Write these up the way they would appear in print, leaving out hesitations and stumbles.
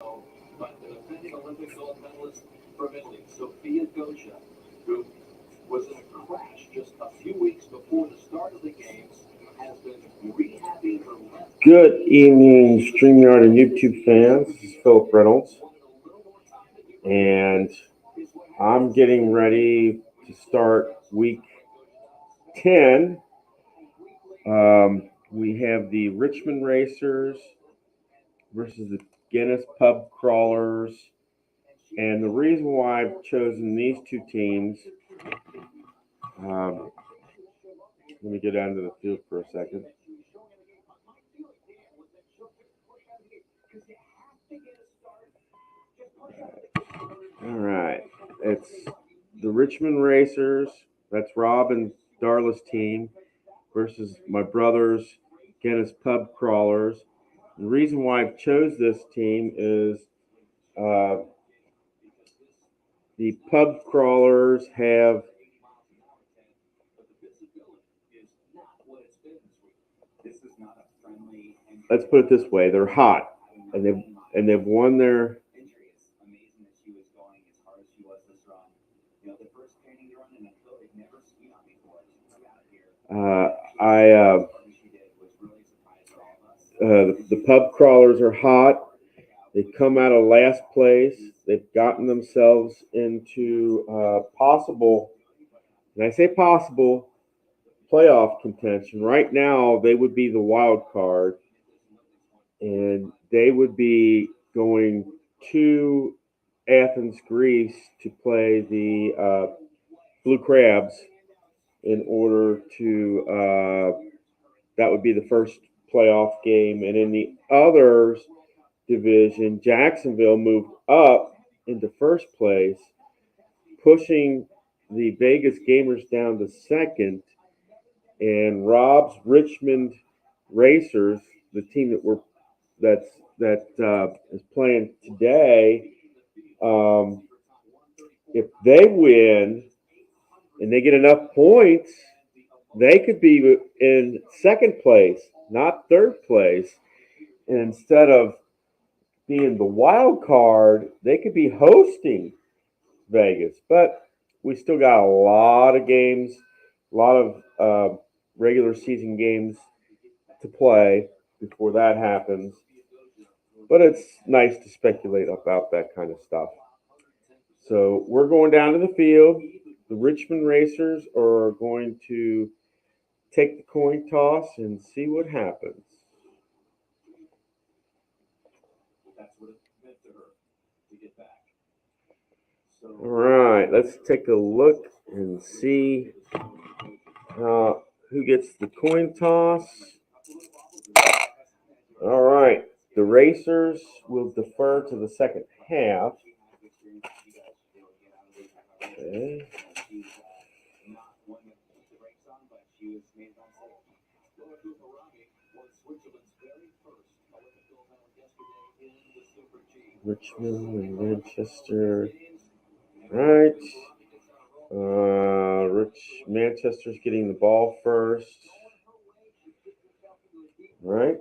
But the defending Olympic gold medalist from Italy, Sofia Goccia, who was in a crash just a few weeks before the start of the games, has been rehabbing her left. Good evening, StreamYard and YouTube fans. This is Philip Reynolds, and I'm getting ready to start week 10. We have the Richmond Racers versus the Guinness Pub Crawlers. And the reason why I've chosen these two teams, let me get down to the field for a second. All right. It's the Richmond Racers, that's Rob and Darla's team, versus my brother's Guinness Pub Crawlers. The reason why I've chose this team is the Pub Crawlers have, let's put it this way, they're hot, and they've won their the Pub Crawlers are hot. They've come out of last place. They've gotten themselves into possible, and I say possible, playoff contention. Right now, they would be the wild card, and they would be going to Athens, Greece to play the Blue Crabs in order to, that would be the first playoff game. And in the others division, Jacksonville moved up into first place, pushing the Vegas Gamers down to second. And Rob's Richmond Racers, the team that is playing today, if they win and they get enough points, they could be in second place, not third place. And instead of being the wild card, they could be hosting Vegas. But we still got a lot of games, a lot of regular season games to play before that happens. But it's nice to speculate about that kind of stuff. So we're going down to the field. The Richmond Racers are going to take the coin toss and see what happens. All right, let's take a look and see who gets the coin toss. All right, the Racers will defer to the second half. Okay. Richmond and Manchester. Right. Manchester's getting the ball first. Right.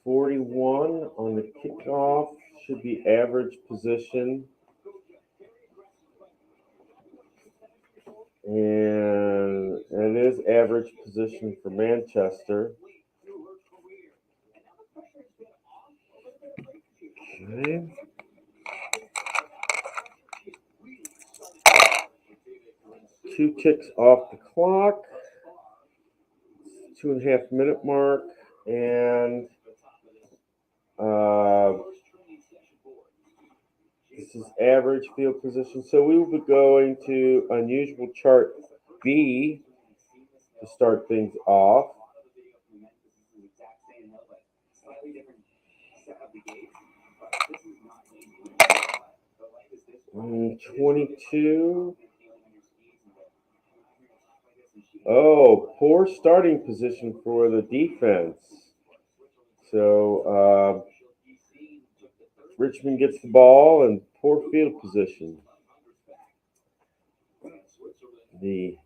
.41 on the kickoff should be average position. And it is average position for Manchester. Okay. Two ticks off the clock. 2.5 minute mark. And this is average field position. So we will be going to unusual chart B to start things off. 22. Oh, poor starting position for the defense. So Richmond gets the ball and poor field position. The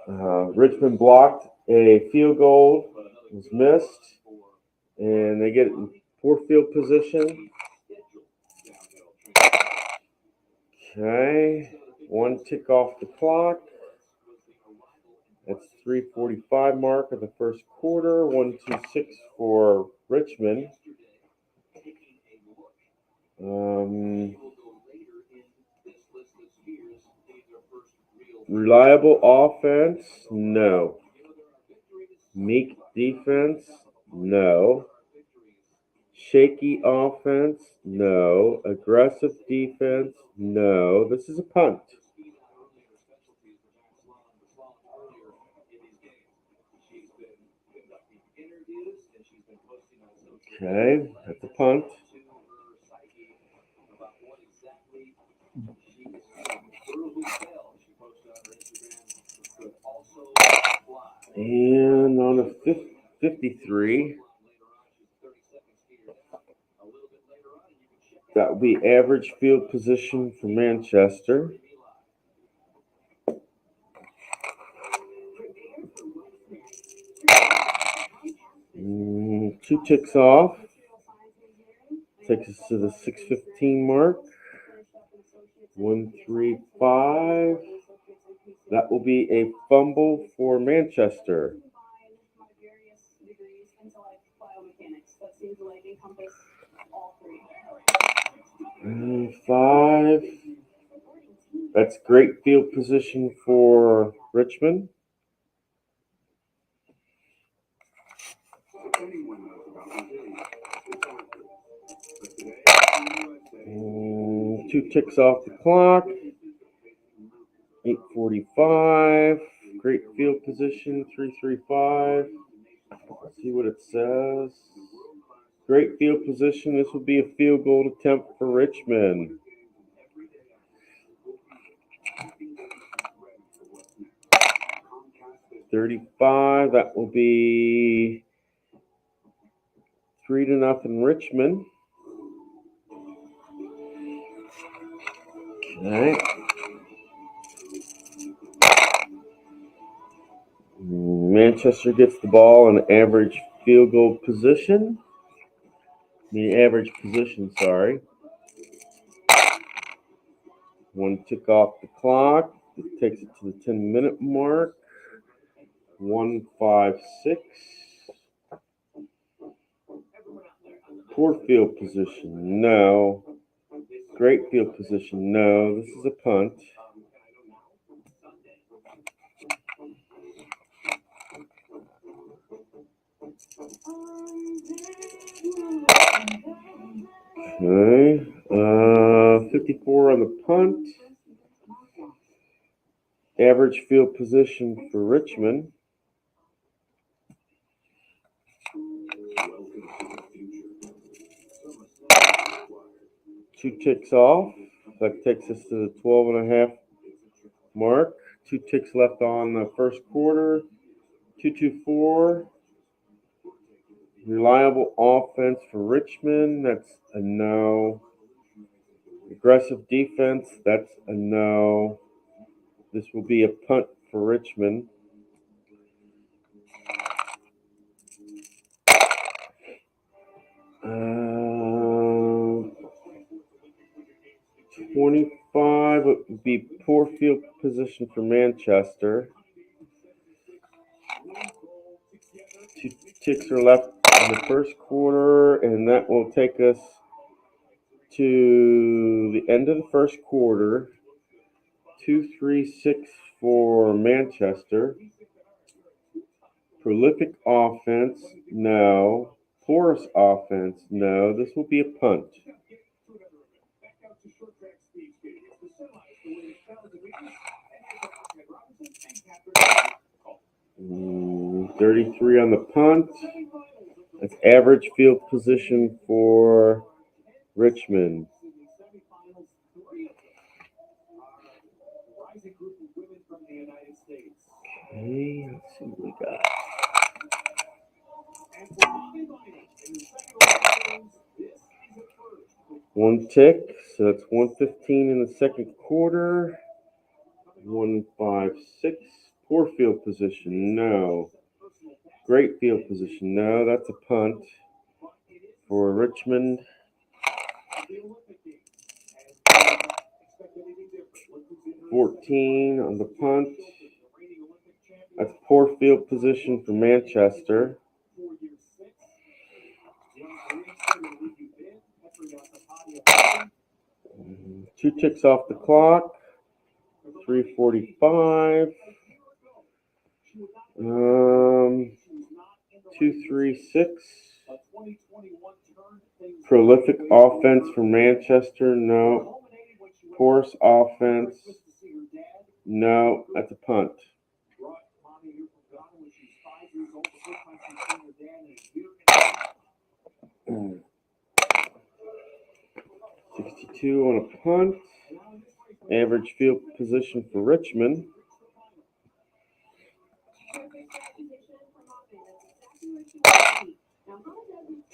Richmond blocked a field goal, was missed, and they get in poor field position. Okay, 1 tick off the clock. That's 3:45 mark of the first quarter. 1-2-6 for Richmond. Reliable offense? No. Meek defense? No. Shaky offense? No. Aggressive defense? No. This is a punt. Okay, that's a punt. And on a 53, that will be average field position for Manchester. Two ticks off. Takes us to the 6:15 mark. 1-3-5. That will be a fumble for Manchester. 5. That's great field position for Richmond. Two ticks off the clock. 8:45. Great field position. 3-3-5. Let's see what it says. Great field position. This would be a field goal attempt for Richmond. .35. That will be 3-0 Richmond. Okay. Manchester gets the ball in average field goal position. Average position, sorry. 1 tick off the clock. It takes it to the 10-minute mark. 1-5-6. Poor field position, no. Great field position, no. This is a punt. Okay. 54 on the punt. Average field position for Richmond. Two ticks off. That takes us to the 12.5 mark. 2 ticks left on the first quarter. 2-2-4. Reliable offense for Richmond. That's a no. Aggressive defense. That's a no. This will be a punt for Richmond. 25 would be poor field position for Manchester. 2 ticks are left in the first quarter, and that will take us to the end of the first quarter. 2-3-6 for Manchester. Prolific offense, no. Porous offense, no. This will be a punt. 33 on the punt. That's average field position for Richmond. Okay, let's see what we got. One tick, so that's 1:15 in the second quarter. 1-5-6 Poor field position, no. Great field position, no. That's a punt for Richmond. 14 on the punt. That's poor field position for Manchester. 2 ticks off the clock. 3:45. 2-3-6. Prolific offense for Manchester, no. Porous offense, no. That's a punt. 62 on a punt. Average field position for Richmond.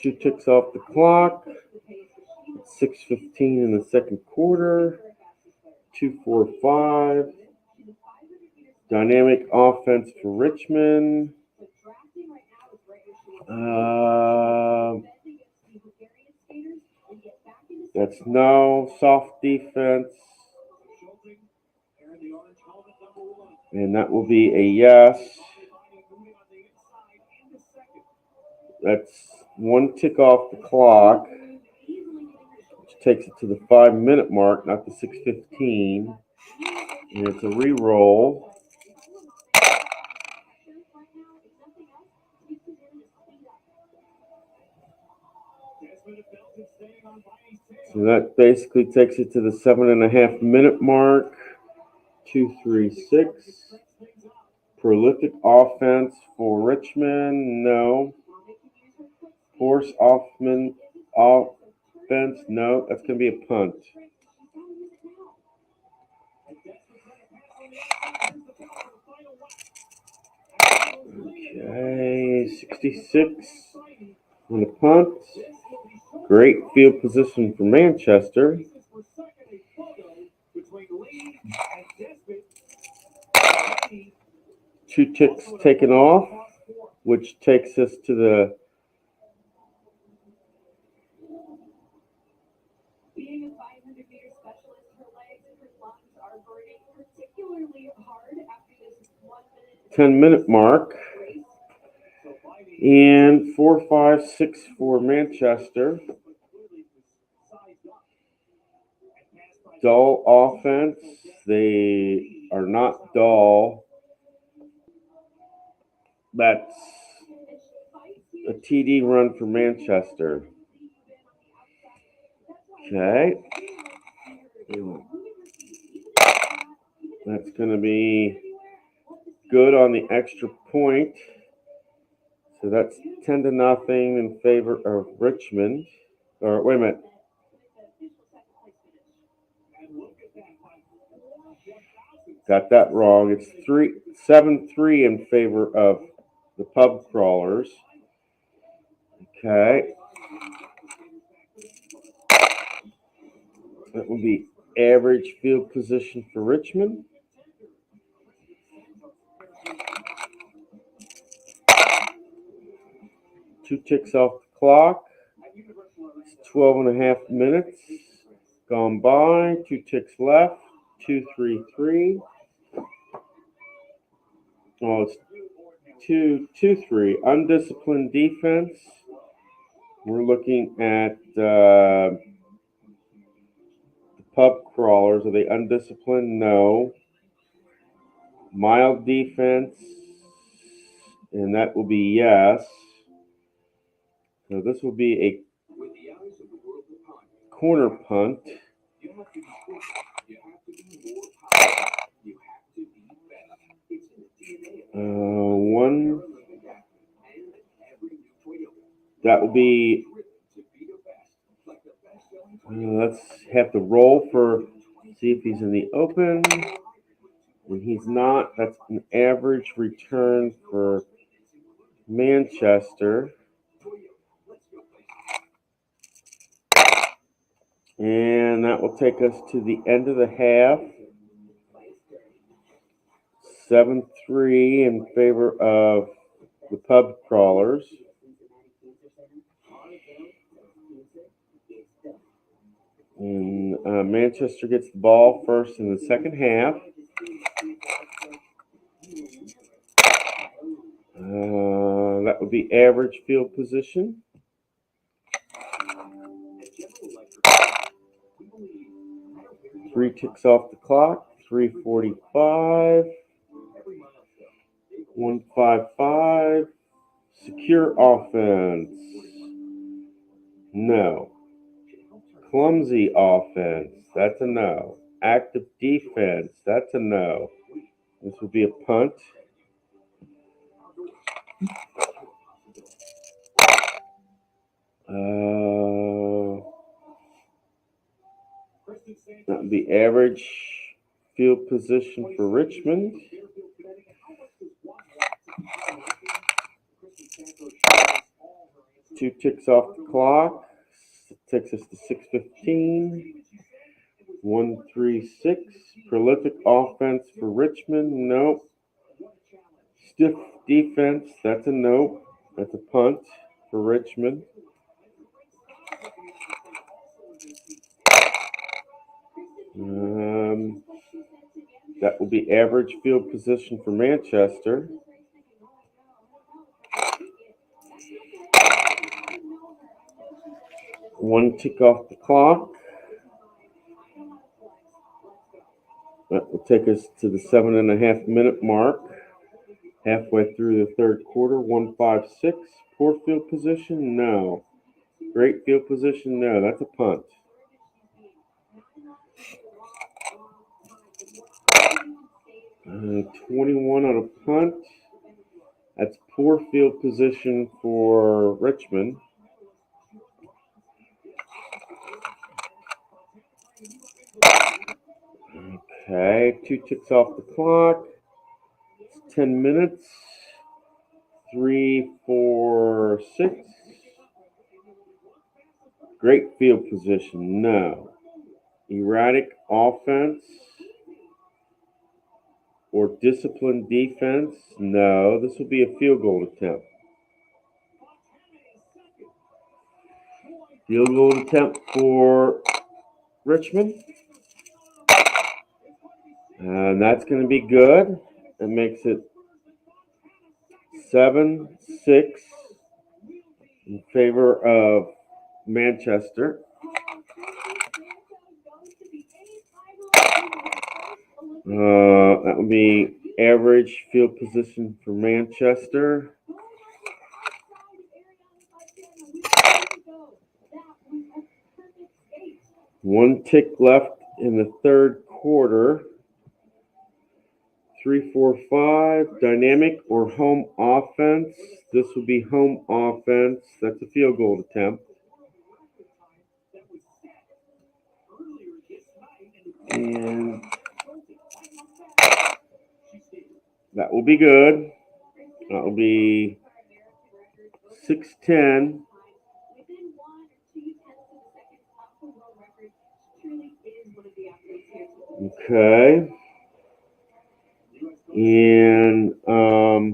2 ticks off the clock. 6:15 in the second quarter. 2-4-5. Dynamic offense for Richmond. That's no. Soft defense. And that will be a yes. That's 1 tick off the clock, which takes it to the 5-minute mark, not the 6:15. And it's a re-roll. So that basically takes it to the 7.5-minute mark. 2-3-6. Prolific offense for Richmond, no. Force offense, no. That's going to be a punt. Okay, 66 on the punt. Great field position for Manchester. Two ticks taken off, which takes us to the being a 500-meter specialist, her legs and her lungs are burning particularly hard after this 10-minute mark. And 4-5-6 for Manchester. Dull offense. They are not dull. That's a TD run for Manchester. Okay. That's going to be good on the extra point. So that's 10-0 in favor of Richmond. Or wait a minute. Got that wrong. It's 7-3 in favor of the pub crawlers. Okay. That will be average field position for Richmond. Two ticks off the clock. It's 12.5 minutes gone by. 2 ticks left. 2-3-3. Oh, it's 2-2-3. Undisciplined defense. We're looking at the pub crawlers. Are they undisciplined? No. Mild defense. And that will be yes. So this will be a corner punt. One. That will be. Let's have to roll for see if he's in the open. When he's not, that's an average return for Manchester. And that will take us to the end of the half. 7-3 in favor of the pub crawlers. And Manchester gets the ball first in the second half. That would be average field position. Three ticks off the clock. 3:45. 155. Secure offense. No. Clumsy offense. That's a no. Active defense. That's a no. This would be a punt. That would be average field position for Richmond. Two ticks off the clock. Takes us to 6:15. 136. Prolific offense for Richmond. Nope. Stiff defense. That's a nope. That's a punt for Richmond. That will be average field position for Manchester. One tick off the clock. That will take us to the 7.5-minute mark. Halfway through the third quarter. 156. Poor field position? No. Great field position? No. That's a punt. Uh, 21 on a punt. That's poor field position for Richmond. Okay, two ticks off the clock. It's 10 minutes. 3, 4, 6. Great field position, no. Erratic offense or disciplined defense, no. This will be a field goal attempt. Field goal attempt for Richmond. And that's going to be good. It makes it 7-6 in favor of Manchester. That would be average field position for Manchester. One tick left in the third quarter. 3, 4, 5. Dynamic or home offense. This will be home offense. That's a field goal attempt. And that will be good. That will be 6-10. Okay. And no,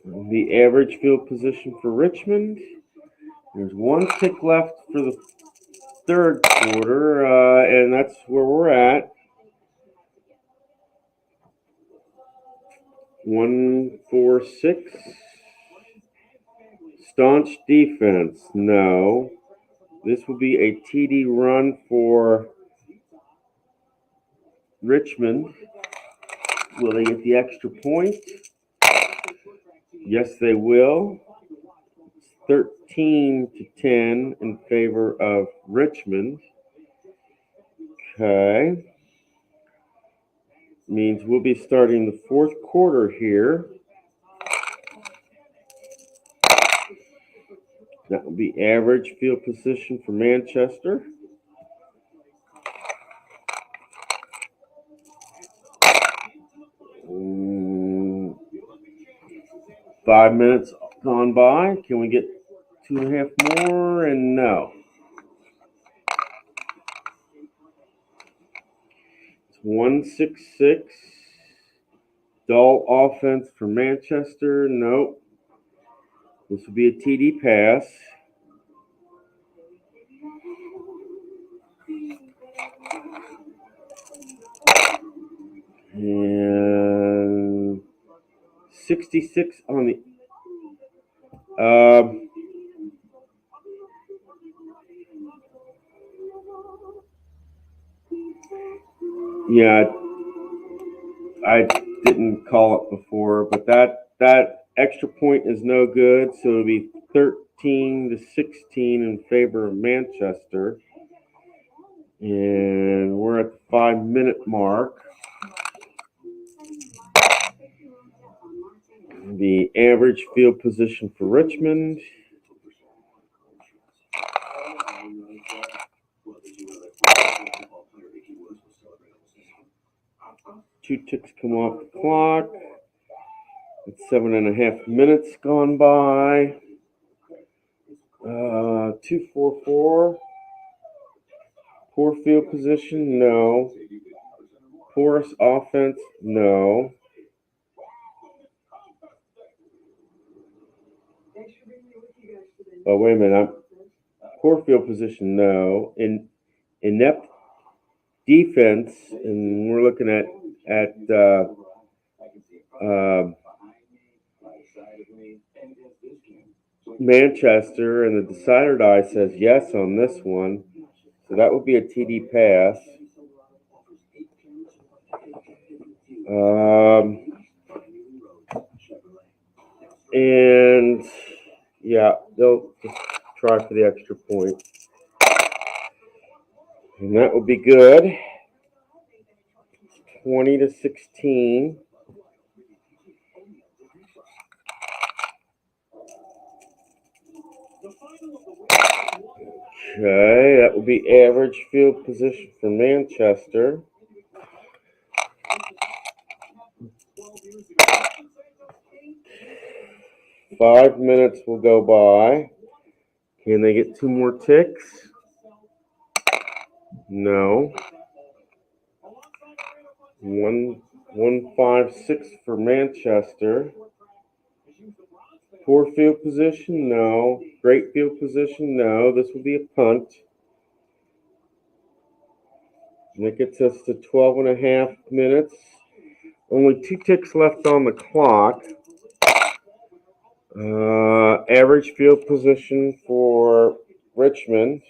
the average field position for Richmond. There's one tick left for the third quarter, and that's where we're at. 1-4-6. Staunch defense, no. This will be a TD run for Richmond. Will they get the extra point? Yes, they will. 13-10 in favor of Richmond. Okay. Means we'll be starting the fourth quarter here. That will be average field position for Manchester. Mm, 5 minutes gone by. Can we get 2.5 more? And no. 166. Dull offense for Manchester. Nope. This will be a TD pass. And 66 on the yeah, I didn't call it before, but that extra point is no good, so it'll be 13-16 in favor of Manchester. And we're at the 5-minute mark. The average field position for Richmond. Two ticks come off the clock. It's 7.5 minutes gone by. 2-4-4. Poor field position, no. Porous offense, no. Oh, wait a minute. Poor field position, no. Inept defense, and we're looking at Manchester, and the decider die says yes on this one. So that would be a TD pass. And yeah, they'll just try for the extra point. And that will be good. 20-16. Okay, that will be average field position for Manchester. Five minutes will go by. Can they get 2 more ticks? No. 1-5-6 for Manchester. Poor field position? No. Great field position? No. This will be a punt. And that gets us to 12.5 minutes. Only 2 ticks left on the clock. Average field position for Richmond.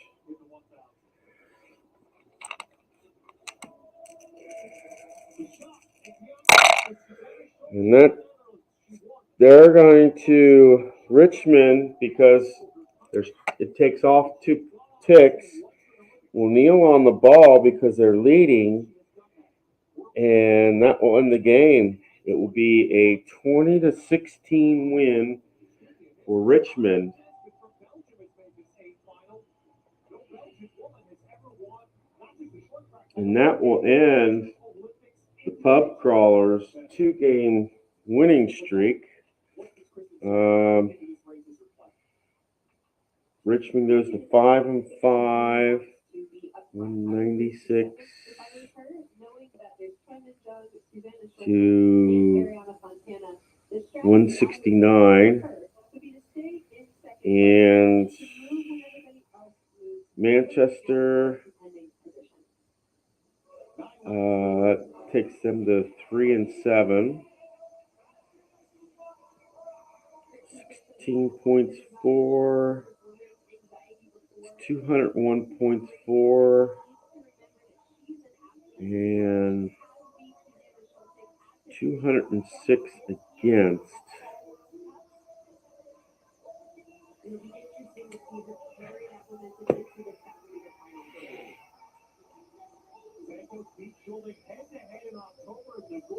And that they're going to Richmond, because it takes off 2 ticks, will kneel on the ball because they're leading, and that will end the game. It will be a 20-16 win for Richmond. And that will end the Pub Crawlers' 2-game winning streak. Richmond goes to 5-5, 196 to 169, and Manchester takes them to 3-7. 16 points for, 201 points for, and 206 against.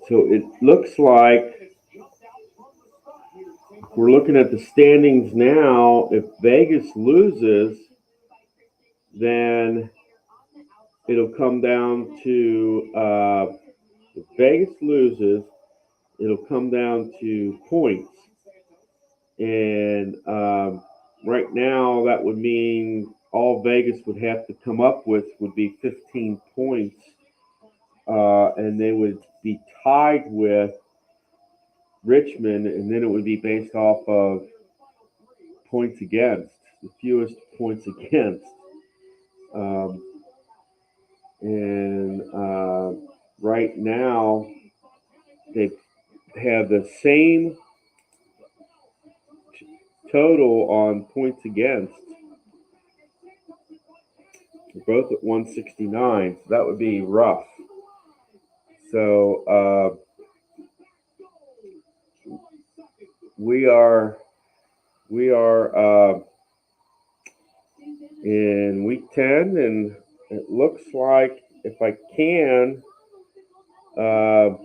So it looks like we're looking at the standings now. If Vegas loses, then it'll come down to if Vegas loses, it'll come down to points. And right now, that would mean all Vegas would have to come up with would be 15 points and they would be tied with Richmond, and then it would be based off of points against, the fewest points against. Um, and right now, they have the same total on points against. They're both at 169, so that would be rough. So we are in week 10, and it looks like if I can, I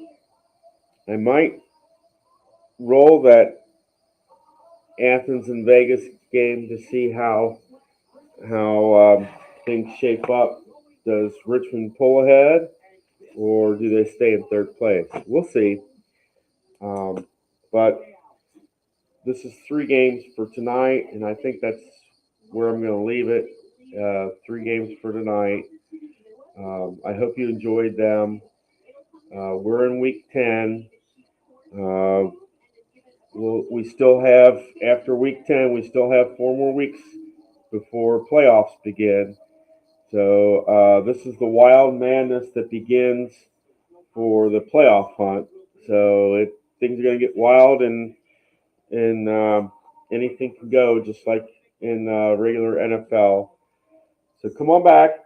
might roll that Athens and Vegas game to see how things shape up. Does Richmond pull ahead, or do they stay in third place? We'll see. But this is 3 games for tonight, and I think that's where I'm going to leave it. 3 games for tonight. I hope you enjoyed them. We're in week 10. We still have, after week 10, we still have 4 more weeks before playoffs begin. So this is the wild madness that begins for the playoff hunt. So things are going to get wild, and anything can go, just like in regular NFL. So come on back,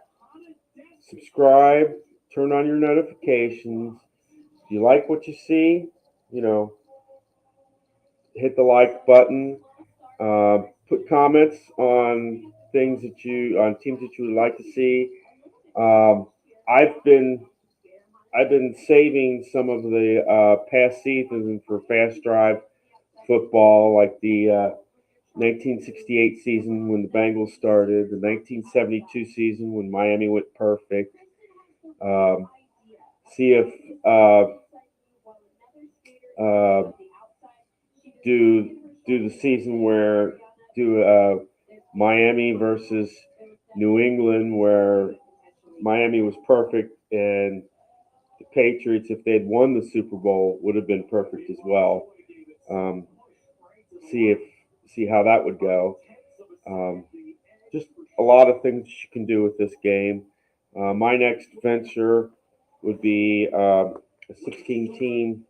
subscribe, turn on your notifications. If you like what you see, you know, hit the like button. Put comments on on teams that you would like to see. Um, I've been saving some of the past seasons for Fast Drive football, like the 1968 season when the Bengals started, the 1972 season when Miami went perfect. Um, See if uh, do the season where do Miami versus New England, where Miami was perfect, and the Patriots, if they'd won the Super Bowl, would have been perfect as well. Um, see if see how that would go. Um, just a lot of things you can do with this game. My next venture would be a 16 team,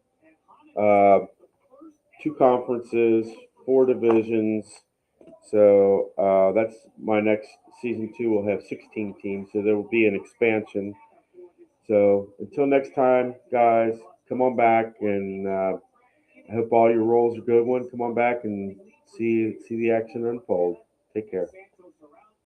uh, 2 conferences, 4 divisions. So that's my next season 2. Will have 16 teams, so there will be an expansion. So until next time, guys, come on back, and I hope all your rolls are good. Come on back and see the action unfold. Take care.